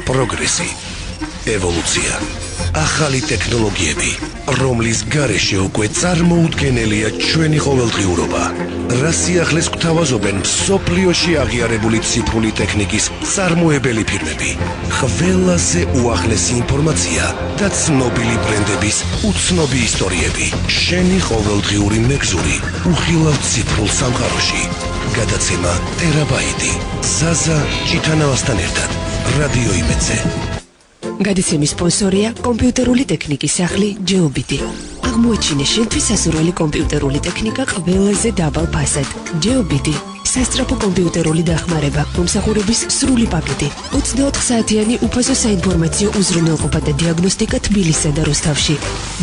პროგრესი, ევოლუცია, ახალი ტექნოლოგიები, რომლის გარეშე უკვე წარმოუდგენელია ჩვენი ყოველდღიურობა. რა სიახლეს გვთავაზობენ მსოფლიოში აღიარებული ციფრული ტექნიკის წარმოებელი ფირმები. ყველაზე უახლესი ინფორმაცია და ცნობილი ბრენდების უცნობი ისტორიები. შენი ყოველდღიური მეგზური უხილავ ციფრულ სამყაროში. გადაცემა ტერაბაიტი. ზაზა ჭიტანავასთან ერთად. რადიო იმედზე. გადაცემის სპონსორია კომპიუტერული ტექნიკის სახლი Geobit. აღმოაჩინე შენთვის სასურველი კომპიუტერული ტექნიკა ყველაზე დაბალ ფასად. Geobit. სასწრაფო კომპიუტერული დახმარება, მომსახურების სრული პაკეტი, 24 საათიანი უფასო საინფორმაციო უზრუნველყოფა და დიაგნოსტიკა თბილისსა და რუსთავში.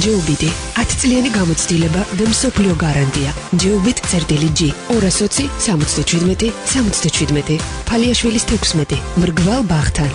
Geobit. 10 წლიანი გამოცდილება და მსოფლიო გარანტია. Geobit.G 220 77 77. ფალიაშვილის 16. მრგვალ ბაღთან.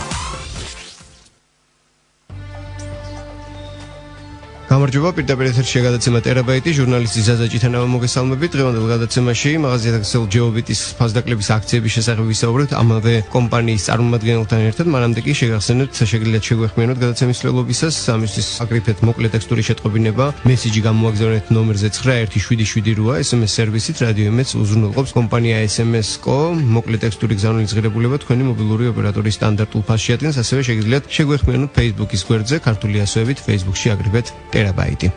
გამარჯობა, პირდაპირ ეთერში გადაცემა ტერაბაიტი, ჟურნალისტი ზაზა ჭიტანავა მოგესალმებით. დღევანდელ გადაცემაში მაღაზიათა ქსელ Geobit-ის ფასდაკლების აქციების შესახებ ვისაუბრებთ ამავე კომპანიის წარმომადგენელთან ერთად. მანამდე კი შეგახსენებთ, შეგიძლიათ შეგვეხმიანოთ გადაცემის მსვლელობისას. ამისთვის აკრიფეთ მოკლე ტექსტური შეტყობინება, მესიჯი გამოაგზავნეთ ნომერზე 9178, SMS სერვისით რადიო იმედს უზრუნველყოფს კომპანია SMS-Co. მოკლე ტექსტური გზავნილი ღირებულება თქვენი მობილური ოპერატორის სტანდარტულ ფასში ადგენს, ასევე შეგიძლიათ შეგვეხმიანოთ Facebook-ის გვერდზე, ქართული ასოებით Facebook-ში აკრიფეთ ტერაბაიტი.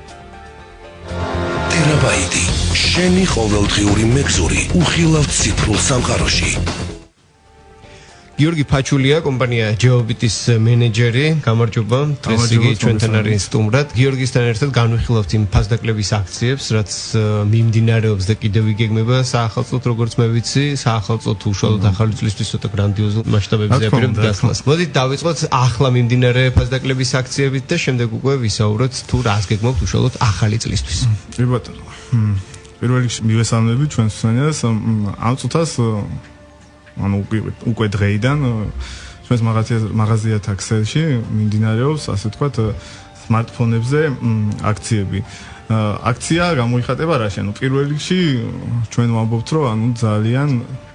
ტერაბაიტი. შენი ყოველდღიური მეგზური უხილავ ციფრულ სამყაროში. გიორგი ფაჩულია, კომპანია Geobit-ის მენეჯერი. გამარჯობა. დღეს იგი ჩვენთან არის სტუმრად. გიორგისთან ერთად განვიხილავთ იმ ფასდაკლების აქციებს, რაც მიმდინარეობს და კიდევ იგეგმება საახალწლოდ, როგორც მე ვიცი, საახალწლოდ უშუალოდ ახალი წლისთვის ცოტა გრანდიოზულ მასშტაბებზე აპირებთ გასვლას. მოდით დავიწყოთ ახლა მიმდინარე ფასდაკლების აქციებით და შემდეგ უკვე ვისაუბროთ თუ რას გეგმობთ უშუალოდ ახალი წლისთვის. კი ბატონო. პირველ რიგში მივესალმებით ჩვენს მსმენელს. ამ წუთას ანუ უკვე დღეიდან ჩვენს მაღაზიათა ქსელში მიმდინარეობს, ასე ვთქვათ, სმარტფონებზე აქციები. აქცია გამოიხატება რაში? ანუ პირველ რიგში ჩვენ ვამბობთ, რომ ანუ ძალიან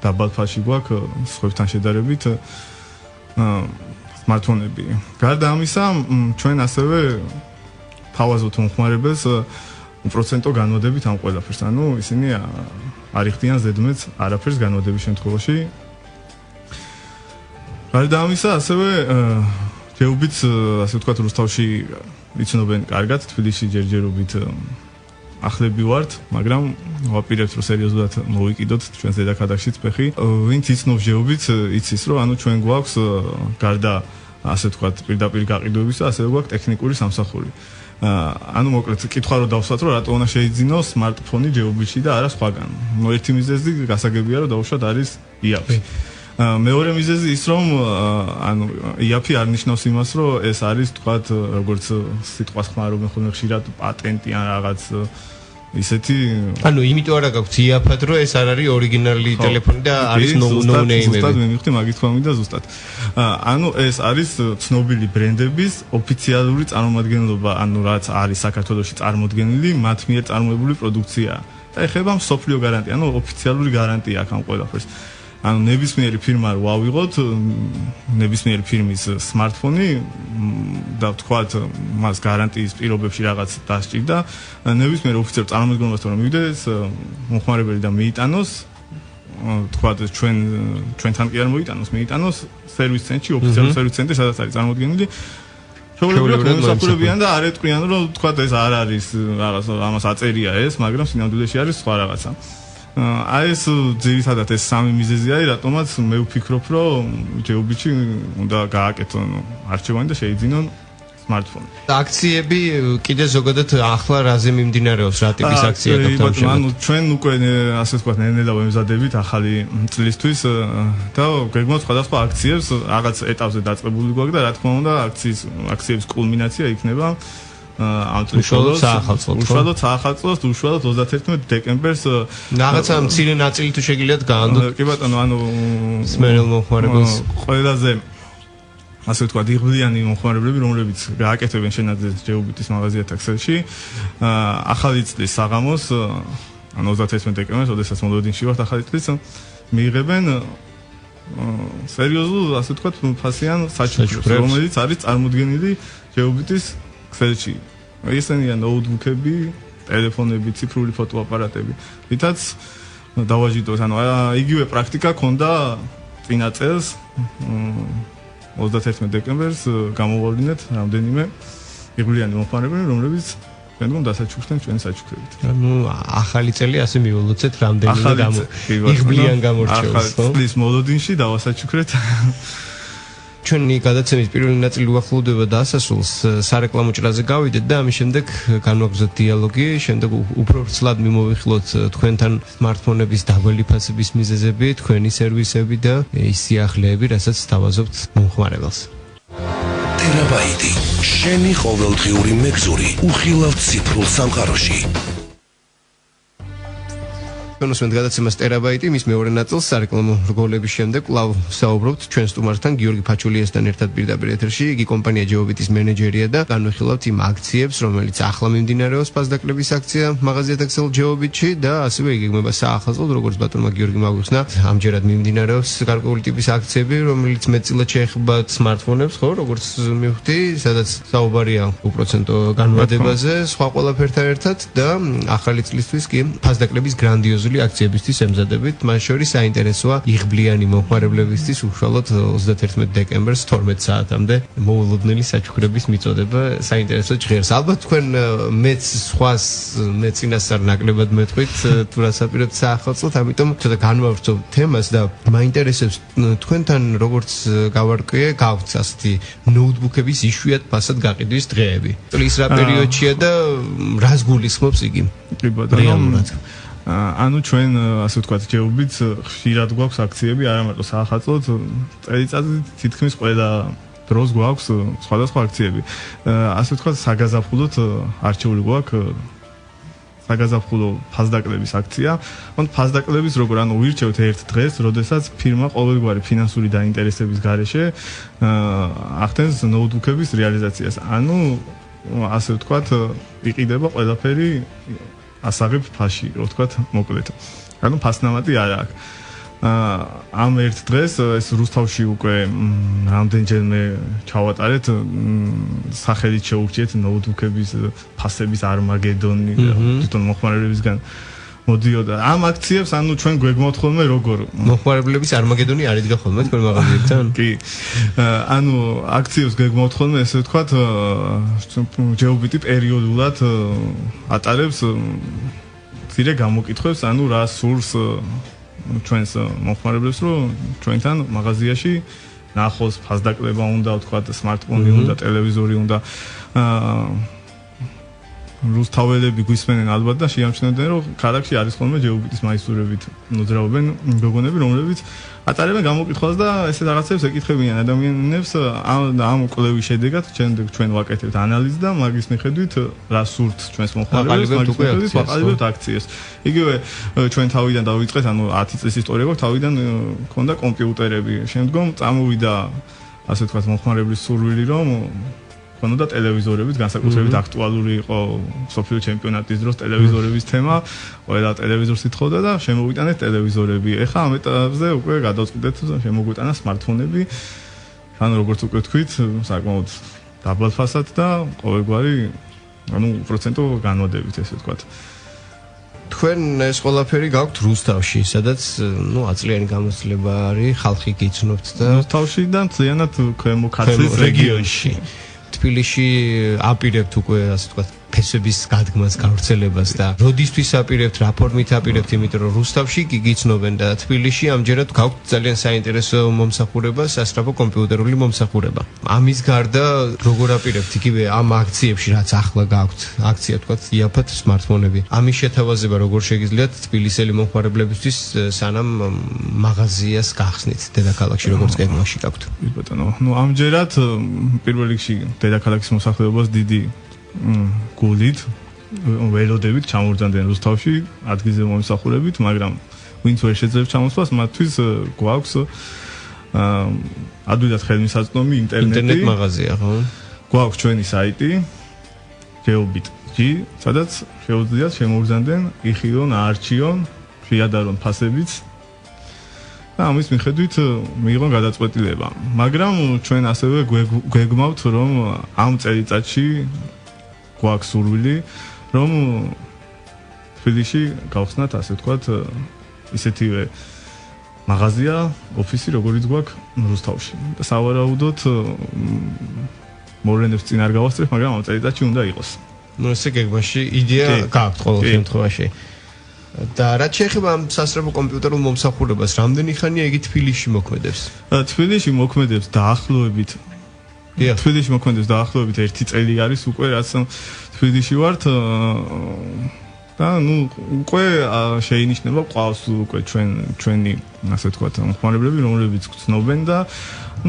დაბალ ფასში გვაქვს სხვებთან შედარებით სმარტფონები. გარდა ამისა, ჩვენ ასევე თავაზობთ მომხმარებელს უპროცენტო განმოდებით ამ ყველაფერს. ანუ ისინი არ იხდიან ზედმეტს არაფერს განმოდების შემთხვევაში. გარდა ამისა, ასევე Geobit-ს, ასე ვთქვათ, რუსთავში იცნობენ კარგად, თბილისში ჯერჯერობით ახლები ვართ, მაგრამ ვაპირებთ, რომ სერიოზულად მოვიკიდოთ ჩვენს დედაქალაქშიც ფეხი. ვინც იცნობს Geobit-ს, იცის, რომ ანუ ჩვენ გვაქვს გარდა, ასე ვთქვათ, პირდაპირ გაყიდვებისა, ასევე გვაქვს ტექნიკური სამსახური. ანუ მოკლედ კითხვა რომ დავსვათ, რომ რატო უნდა შეიძინოს სმარტფონი Geobit-ში და არა სხვაგან. ერთი მიზეზი გასაგებია, რომ დაუშვათ არის IAP. მეორე მიზეზი ის რომ ანუ IAP არ ნიშნავს იმას, რომ ეს არის თქვათ როგორც სიტყვას ხმარობენ ხოლმე ხშირად პატენტი ან რაღაც ისეთი. ანუ იმიტომ არა გაქვთ IAP-ად, რომ ეს არ არის ორიგინალი ტელეფონი და არის no-name-ები. ზუსტად მე მივხვდი მაგით თქვა მინდა ზუსტად. ანუ ეს არის ცნობილი ბრენდების ოფიციალური წარმომადგენლობა, ანუ რაც არის საქართველოში წარმოდგენილი, მათ მიერ წარმოებული პროდუქცია. და ეხება მსოფლიო გარანტია, ანუ ოფიციალური გარანტია აქვს ამ ყველაფერს. ანუ ნებისმიერი ფირმა რო ავიღოთ, ნებისმიერი ფირმის სმარტფონი და ვთქვათ, მას გარანტიის პირობებში რაღაც დასჭირდა, ნებისმიერ ოფიციალურ წარმომადგენლობასთან რომ მივიდეს, მომხმარებელი და მიიტანოს, ვთქვათ, ჩვენთან კი არ მოიტანოს, მიიტანოს სერვის ცენტრში, ოფიციალურ სერვის ცენტრში, სადაც არის წარმოდგენილი. შეუძლებელია მოსახურებიან და არ ეტყვიან, რომ ვთქვათ, ეს არ არის რაღაც ამას აწერია ეს, მაგრამ სინამდვილეში არის სხვა რაღაცა. აი ეს ძირითადად ეს სამი მიზეზი არის, რატომაც მე ვფიქრობ, რომ Geobit-ში უნდა გააკეთონ არჩევანი და შეიძინონ სმარტფონი. აქციები კიდე ზოგადად ახლა რაზე მიმდინარეობს, რა ტიპის აქცია გათავშებთ? ანუ ჩვენ უკვე ასე ვთქვათ, ნელ-ნელა ვემზადებით ახალი წლისთვის და გეგმავთ სხვადასხვა აქციებს, რაღაც ეტაპზე დაწყებული გვაქვს და რა თქმა უნდა, აქციების კულმინაცია იქნება ამ წლის უშუალოდ საახალწლოდ, უშუალოდ 31 დეკემბერს რაღაცა მცირე ნაწილი თუ შეგიძლიათ გაანდოთ. კი ბატონო, ანუ სმენელ მომხმარებელს ყველაზე ასე ვთქვათ, იღბლიანი მომხმარებლები, რომლებიც გააკეთებენ შენაძენს Geobit-ის მაღაზიათა ქსელში, ახალი წლის საღამოს, ანუ 31 დეკემბერს, როდესაც მოლოდინში ვართ ახალი წლის, მიიღებენ სერიოზულ, ასე ვთქვათ, ფასიან საჩუქრებს, რომელიც არის წარმოდგენილი ჯეობიტის ქსელში. ესენია ნოუთბუქები, ტელეფონები, ციფრული ფოტოაპარატები. რითაც დავაჯიტოს, ანუ იგივე პრაქტიკა ქონდა წინა წელს 31 დეკემბერს გამოვლინეთ რამდენიმე იღბლიანი მომხმარებელი, რომლებიც თქვენ დასაჩუქრდნენ ჩვენი საჩუქრებით. ანუ ახალი წელი ასე მიულოცეთ რამდენიმე იღბლიან გამორჩეულს, ხო? წლის მოლოდინში დავასაჩუქრეთ. ჩვენი გადაცემის პირველი ნაწილი უახლოვდება დასასრულს, სარეკლამო ჭრაზე გავიდეთ და ამის შემდეგ განვაგრძოთ დიალოგი, შემდეგ უფრო ვრცლად მიმოვიხილოთ თქვენთან სმარტფონების დაგველიფაცების მიზეზები, თქვენი სერვისები და ის სიახლეები, რასაც თავაზობთ მომხმარებელს. ტერაბაიტი, შენი ყოველდღიური მეგზური, უხილავ ციფრულ სამყაროში. კონსუმენტ გადაცემას ტერაბაიტი მის მეორე ნაწილს სარეკლამო რგოლების შემდეგ კვლავ საუბრობთ ჩვენ სტუმართან გიორგი ფაჩულიასთან ერთად პირდაპირ ეთერში. იგი კომპანია ჯეობიტის მენეჯერია და განვიხილავთ იმ აქციებს, რომელიც ახლა მიმდინარეობს ფასდაკლების აქცია მაღაზია Excel ჯეობიტში და ასევე იგეგმება საახალწლოდ, როგორც ბატონმა გიორგიმ აღვიხსნა, ამჯერად მიმდინარეობს გარკვეული ტიპის აქციები, რომელიც მეტწილად შეეხება სმარტფონებს, ხო, როგორც მივხვდი, სადაც საუბარია უპროცენტო განმარტებაზე, სხვა ყველაფერთან ერთად და ახალი წლისთვის კი ფასდაკლების გრანდიოზული აქციებისთვის ემზადებით. მას შორის საინტერესოა იღბლიანი მომხმარებლებისთვის უშუალოდ 31 დეკემბერს 12 საათამდე მოულოდნელი საჩუქრების მიწოდება საინტერესო ჭღერს. ალბათ თქვენ მეც სხვას მეწინასწარ ნაკლებად მეტყვით თუ რას აპირებთ საახალწლოდ, ამიტომ ცოტა განვავრცობ თემას და მაინტერესებს თქვენთან როგორც გავარკვიე, გაქვთ ასეთი ნოუთბუქების იშვიათ ფასად გაყიდვის დღეები. წლის რა პერიოდშია და რას გულისხმობს იგი? რეალურად. ანუ ჩვენ ასე ვთქვათ ჯეობით ხშირად გვაქვს აქციები, არა მარტო საახალწლოდ, წელიწადში თითქმის ყველა დროს გვაქვს სხვადასხვა აქციები. ასე ვთქვათ საგაზაფხულოდ არჩეული გვაქვს საგაზაფხულო ფასდაკლების აქცია. ანუ ფასდაკლების როგორ ანუ ვირჩევთ ერთ დღეს, როდესაც ფირმა ყოველგვარი ფინანსური დაინტერესების გარეშე ახდენს ნოუთბუქების რეალიზაციას. ანუ ასე ვთქვათ იყიდება ყველაფერი ასაღებ ფასში, რო ვთქვათ, მოკლედ. ანუ ფასნამატი არ აქვს. ამ ერთ დღეს ეს რუსთავში უკვე რამდენჯერმე ჩავატარეთ, სახელით შეურჩიეთ ნოუთბუქების ფასების არმაგედონი, თვითონ მომხმარებლებისგან მოდიოდა. ამ აქციებს ანუ ჩვენ გვეგმოთ ხოლმე როგორ მომხმარებლების არმაგედონი არ იდგა ხოლმე თქვენ მაღაზიებთან? კი. ანუ აქციებს გვეგმოთ ხოლმე, ესე ვთქვათ, ჯეობიტი პერიოდულად ატარებს მცირე გამოკითხვებს, ანუ რა სურს ჩვენს მომხმარებლებს, რომ ჩვენთან მაღაზიაში ნახოს, ფასდაკლება უნდა, ვთქვათ, სმარტფონი უნდა, ტელევიზორი უნდა. რუსთაველები გვისმენენ ალბათ და შეამჩნევდნენ, რომ ქალაქში არის ხოლმე ჯეობიტის მაისურებით მოძრაობენ გოგონები, რომლებიც ატარებენ გამოკითხვას და ესე რაღაცებს ეკითხებიან ადამიანებს. ამ კვლევის შედეგად ჩვენ ვაკეთებთ ანალიზს და მაგის მიხედვით რა სურთ ჩვენს მომხმარებლებს, მაგის მიხედვით ვაყალიბებთ აქციებს. იგივე ჩვენ თავიდან დავიწყეთ, ანუ 10 წლის ისტორია გვაქვს, თავიდან ქონდა კომპიუტერები. შემდგომ წამოვიდა ასე ვთქვათ მომხმარებლის სურვილი, რომ და ტელევიზორებით განსაკუთრებით აქტუალური იყო სოფლიო ჩემპიონატის დროს ტელევიზორების თემა, ყველა ტელევიზორს ითხოვდა და შემოვიტანეთ ტელევიზორები. ეხლა ამ ეტაპზე უკვე გადავწყვიტეთ შემოგვიტანა სმარტფონები. ანუ როგორც უკვე თქვით, საკმაოდ დაბალ ფასად და ყოველგვარი ანუ პროცენტო განმოდებით, ესე ვთქვათ. თქვენ ეს ყველაფერი გაქვთ რუსთავში, სადაც აწლიანი გამოცდილება არის, ხალხი გიცნობთ და რუსთავში და მთლიანად ქვემო ქართლის რეგიონში. თბილისში აპირებთ უკვე ასე ვთქვათ ფესვების გადგმას, გავრცელებას და როდისთვის აპირებთ, რა ფორმით აპირებთ, იმიტომ რომ რუსთავში გიგიცნობენ და თბილისში ამჯერად გაქვთ ძალიან საინტერესო მომსახურება, სასწრაფო კომპიუტერული მომსახურება. ამის გარდა როგორ აპირებთ იგივე ამ აქციებში, რაც ახლა გაქვთ, აქცია ვთქვათ, იაფად სმარტფონები. ამის შეთავაზება როგორ შეგიძლიათ თბილისელი მომხმარებლებისთვის სანამ მაღაზიას გახსნით დედაქალაქში, როგორც გეგმაში გაქვთ. ბატონო, ამჯერად პირველ რიგში დედაქალაქის მოსახლეობას დიდი გულით ველოდებით ჩამოვრძანდნენ რუსთავში ადგილზე მომსახურებით, მაგრამ ვინც ვერ შეძლებს ჩამოსვლას, მათთვის გვაქვს ადვილად ხელმისაწვდომი ინტერნეტ მაღაზია, ხო? გვაქვს ჩვენი საიტი geobit.g, სადაც შეუძლიათ შემოვრძანდნენ, იხილონ, აარჩიონ, შეადარონ ფასებიც და ამის მიხედვით მიიღო გადაწყვეტილება. მაგრამ ჩვენ ასევე გვეგმავთ, რომ ამ წელიწადში გვაქვს სურვილი, რომ თბილისში გავხსნათ, ასე ვთქვათ, ისეთივე მაღაზია, ოფისი, როგორიც გვაქვს რუსთავში. და სავარაუდოდ მოვლენებს წინ არ გავასწრებ, მაგრამ ამ წელიწადში უნდა იყოს. ნუ ესე გეგმაში იდეა გაქვთ ყოველ შემთხვევაში. და რაც შეეხება ამ სასწრაფო კომპიუტერულ მომსახურებას, რამდენი ხანია იგი თბილისში მოქმედებს? თბილისში მოქმედებს დაახლოებით. თბილისში მოქმედებს დაახლოებით 1 წელი არის უკვე, რაც თბილისში ვართ და ნუ უკვე შეინიშნება ყავს უკვე ჩვენი ასე ვთქვათ მომხმარებლები, რომლებიც გწნობენ და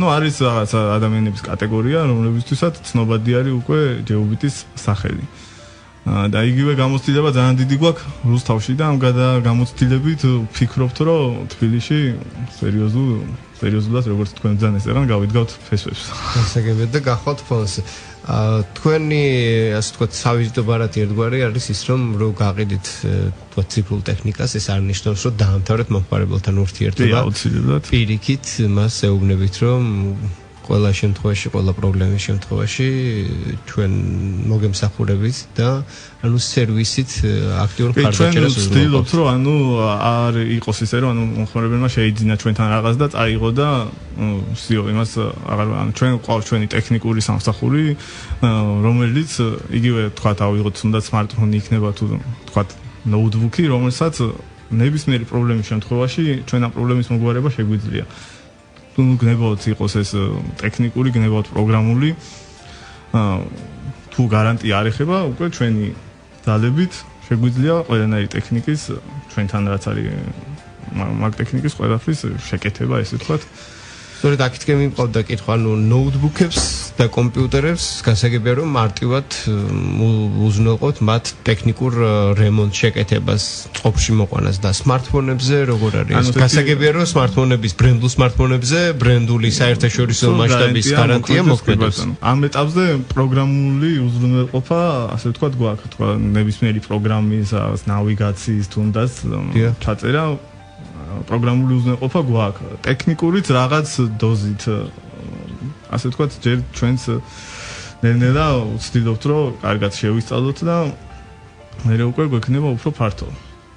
ნუ არის რაღაც ადამიანების კატეგორია, რომლებისთვისაც ცნობადი არის უკვე ჯეობიტის სახელი. და იგივე გამოცდილება ძალიან დიდი გვაქვს რუსთავში და ამ გამოცდილებით ვფიქრობთ, რომ თბილისში სერიოზულად როგორც თქვენ ძალიან ესեղან გავიდგავთ ფესვებს. გასაგებია და გახვალთ ფონს. თქვენი ასე ვთქვათ სავიზიტო ბარათი ერთგვარი არის ის, რომ გაყიდით თქვათ ციფრულ ტექნიკას, ეს არ ნიშნავს, რომ დაამთავრეთ მომხმარებელთან ურთიერთობა. აუცილებლად. პირიქით მას ეუბნებით, რომ ყველა შემთხვევაში, ყველა პრობლემის შემთხვევაში ჩვენ მოგემსახურებით და ანუ სერვისით აქტიურ ხარჯაჭერას ვცდილობთ, რომ ანუ არ იყოს ისე, რომ ანუ მომხმარებელმა შეიძინა ჩვენთან რაღაც და წაიღო და ვსიო იმას აღარ ანუ ჩვენ ყავს ჩვენი ტექნიკური სამსახური, რომელიც იგივე თქვათ ავიღოთ, თუნდაც smartphone იქნება თუ თქვათ ნოუთბუქი, რომელსაც ნებისმიერი პრობლემის შემთხვევაში ჩვენ ამ პრობლემის მოგვარება შეგვიძლია. გნებავთ იყოს ეს ტექნიკური, გნებავთ პროგრამული. თუ გარანტია არ ეხება, უკვე ჩვენი ძალებით შეგვიძლია ყველანაირი ტექნიკის ჩვენთან რაც არის მაგ ტექნიკის ყველაფრის შეკეთება, ესე ვთქვათ. სწორედ აქეთკენ მიმყავდა კითხვა, ანუ ნოუთბუქებს და კომპიუტერებს გასაგებია, რომ მარტივად უზრუნველყოთ მათ ტექნიკურ რემონტ შეკეთებას, წყობში მოყვანას და smartphone-ებზე როგორ არის? გასაგებია, რომ smartphone-ების, ბრენდულ smartphone-ებზე ბრენდული საერთაშორისო მასშტაბის გარანტია მოქმედებს. ამ ეტაპზე პროგრამული უზრუნველყოფა, ასე ვთქვათ, გვაქვს, თქვა ნებისმიერი პროგრამის, ნავიგაციის თუნდაც ჩაწერა პროგრამული უზრუნველყოფა გვაქვს. ტექნიკურიც რაღაც დოზით ასე ვთქვათ, ჯერ ჩვენს ნელ-ნელა ვცდილობთ, რომ კარგად შევისწავლოთ და მე უკვე გვექნება უფრო ფართო.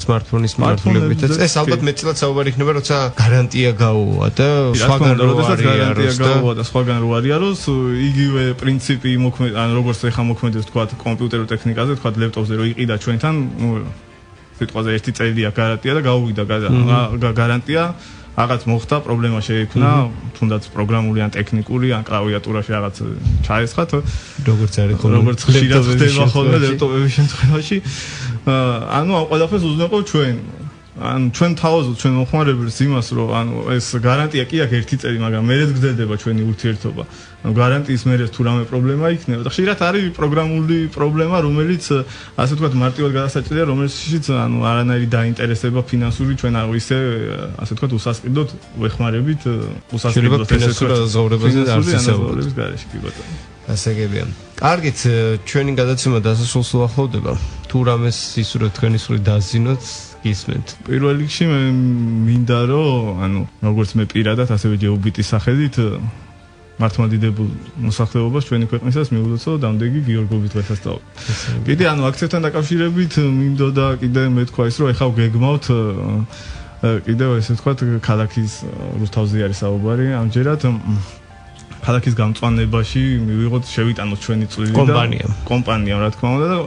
smartphone-ის მიმართულებითაც ეს ალბათ მეტილად საუბარი იქნება, როცა გარანტია გაუვა და სხვაგან რო არის და სხვაგან რო არის, იგივე პრინციპი ან როგორც ეხა მოქმედებს თქვათ კომპიუტერულ ტექნიკაზე, თქვათ ლეპტოპზე რო იყიდა ჩვენთან, სიტყვაზე 1 წელია გარანტია და გაუვიდა გარანტია, რაღაც მოხდა, პრობლემა შეექმნა, თუნდაც პროგრამული ან ტექნიკური ან კლავიატურაში რაღაც ჩაესხათ, როგორც არის ხოლმე, როგორც ხშირად ხდება ხოლმე ლეპტოპების შემთხვევაში. ანუ ამ ყველაფერს უზრუნველყოფ ჩვენ. ან ჩვენ თავაზობთ ჩვენ მომხმარებელს იმას, რომ ანუ ეს გარანტია კი აქვს 1 წელი, მაგრამ მერეც გრძელდება ჩვენი ურთიერთობა. ანუ გარანტიის მერეც თუ რამე პრობლემა იქნება და ხშირად არის პროგრამული პრობლემა, რომელიც ასე ვთქვათ მარტივად გადასაჭრელია, რომელშიც ანუ არანაირი დაინტერესება ფინანსური ჩვენ არ ისე ასე ვთქვათ უსასყიდოდ ვეხმარებით უსასყიდოდ ზღვრებაზე და არსებობის გარეშე კი ბატონო. გასაგებია. კარგით, ჩვენი გადაცემა დასასრულს უახლოვდება. თუ რამეს ისურვებთ თქვენი სული დააზინოთ ისმენთ. პირველ რიგში მე მინდა რომ ანუ როგორც მე პირადად ასევე ჯეობიტის სახელით მართლმადიდებულ მოსახლეობას ჩვენი ქვეყნისას მიულოცო დამდეგი გიორგობით ვესასწავლო. კიდე ანუ აქცევთან დაკავშირებით მინდოდა კიდე მე თქვა ის რომ ეხლა გეგმავთ კიდევ ესე ვთქვათ ქალაქის რუსთავზე არის საუბარი ამჯერად ქალაქის გამწვანებაში მივიღოთ შევიტანოთ ჩვენი წვლილი და კომპანიამ რა თქმა უნდა და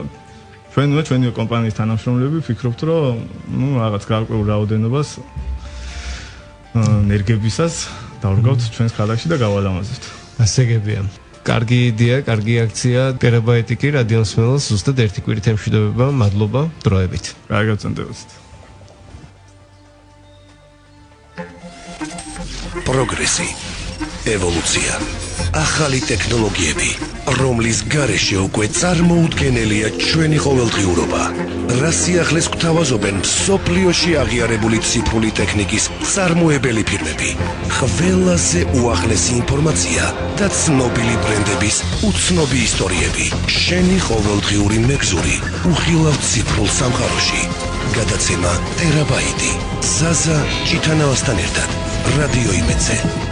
ჩვენი კომპანიის თანამშრომლები ვფიქრობთ რომ ნუ რაღაც გარკვეულ რაოდენობას ენერგებისას დავრგავთ ჩვენს ქალაქში და გავალამაზებთ. გასაგებია. კარგი იდეა, კარგი აქცია, ტერაბაიტი კი რადიოსმელს ზუსტად 1 კვირით ემშვიდობება, მადლობა დროებით. კარგად წამდებოდეთ. პროგრესი, ევოლუცია, ახალი ტექნოლოგიები, რომლის გარეშე უკვე წარმოუდგენელია ჩვენი ყოველდღიურობა. რა სიახლეს გვთავაზობენ მსოფლიოში აღიარებული ციფრული ტექნიკის წარმოებელი ფირმები. ყველაზე უახლესი ინფორმაცია და ცნობილი ბრენდების უცნობი ისტორიები. შენი ყოველდღიური მეგზური უხილავ ციფრულ სამყაროში. გადაცემა ტერაბაიტი. ზაზა ჭიტანავასთან ერთად. რადიო იმედზე.